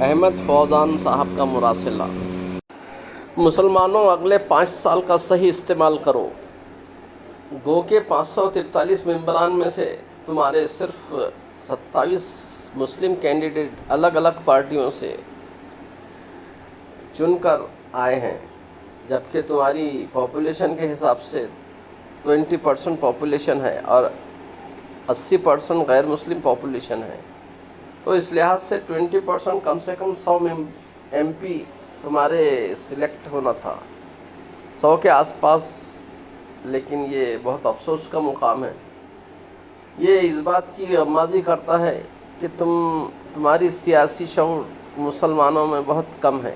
احمد فوزان صاحب کا مراسلہ۔ مسلمانوں اگلے 5 سال کا صحیح استعمال کرو۔ گو کے 543 ممبران میں سے تمہارے صرف 27 مسلم کینڈیڈیٹ الگ الگ پارٹیوں سے چن کر آئے ہیں، جبکہ تمہاری پاپولیشن کے حساب سے 20% پاپولیشن ہے اور 80% غیر مسلم پاپولیشن ہے۔ تو اس لحاظ سے 20% کم سے کم 100 ایم پی تمہارے سلیکٹ ہونا تھا، 100 کے آس پاس۔ لیکن یہ بہت افسوس کا مقام ہے۔ یہ اس بات کی غمازی کرتا ہے کہ تمہاری سیاسی شعور مسلمانوں میں بہت کم ہے۔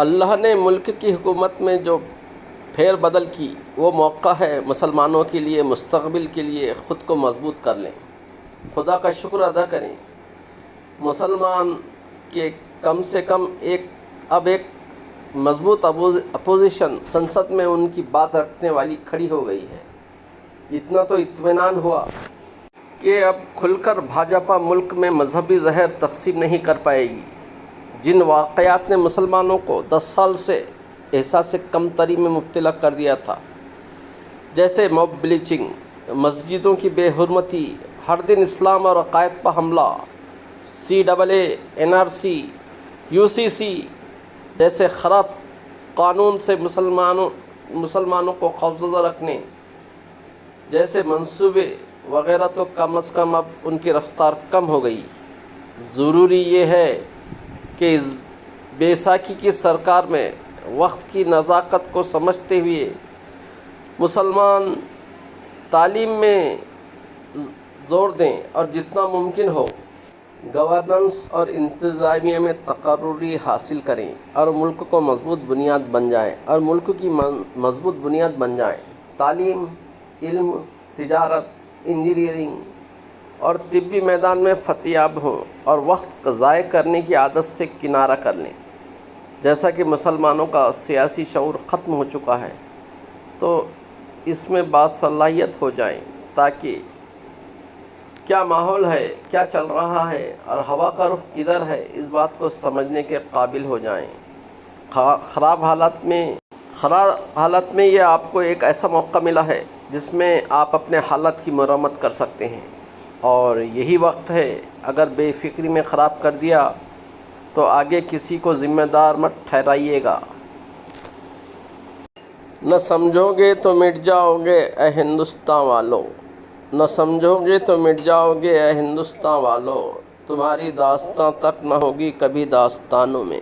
اللہ نے ملک کی حکومت میں جو پھیر بدل کی، وہ موقع ہے مسلمانوں کے لیے مستقبل کے لیے خود کو مضبوط کر لیں، خدا کا شکر ادا کریں۔ مسلمان کے کم سے کم اب ایک مضبوط اپوزیشن سنسد میں ان کی بات رکھنے والی کھڑی ہو گئی ہے۔ اتنا تو اطمینان ہوا کہ اب کھل کر بھاجپا ملک میں مذہبی زہر تقسیم نہیں کر پائے گی۔ جن واقعات نے مسلمانوں کو 10 سال سے احساس کمتری میں مبتلا کر دیا تھا، جیسے موب بلیچنگ، مسجدوں کی بے حرمتی، ہر دن اسلام اور عقائد پر حملہ، CAA، NRC، UCC جیسے خراب قانون سے مسلمانوں کو خوفزدہ رکھنے جیسے منصوبے وغیرہ، تو کم از کم اب ان کی رفتار کم ہو گئی۔ ضروری یہ ہے کہ اس بیساکھی کی سرکار میں وقت کی نزاکت کو سمجھتے ہوئے مسلمان تعلیم میں زور دیں اور جتنا ممکن ہو گورننس اور انتظامیہ میں تقرری حاصل کریں اور ملک کو مضبوط بنیاد بن جائیں۔ تعلیم، علم، تجارت، انجینئرنگ اور طبی میدان میں فتح یاب ہوں اور وقت ضائع کرنے کی عادت سے کنارہ کر لیں۔ جیسا کہ مسلمانوں کا سیاسی شعور ختم ہو چکا ہے، تو اس میں باصلاحیت ہو جائیں تاکہ کیا ماحول ہے، کیا چل رہا ہے اور ہوا کا رخ کدھر ہے، اس بات کو سمجھنے کے قابل ہو جائیں۔ خراب حالت میں یہ آپ کو ایک ایسا موقع ملا ہے جس میں آپ اپنے حالت کی مرمت کر سکتے ہیں، اور یہی وقت ہے۔ اگر بے فکری میں خراب کر دیا تو آگے کسی کو ذمہ دار مت ٹھہرائیے گا۔ نہ سمجھو گے تو مٹ جاؤ گے اے ہندوستان والو، نہ سمجھو گے تو مٹ جاؤ گے اے ہندوستان والو، تمہاری داستان تک نہ ہوگی کبھی داستانوں میں۔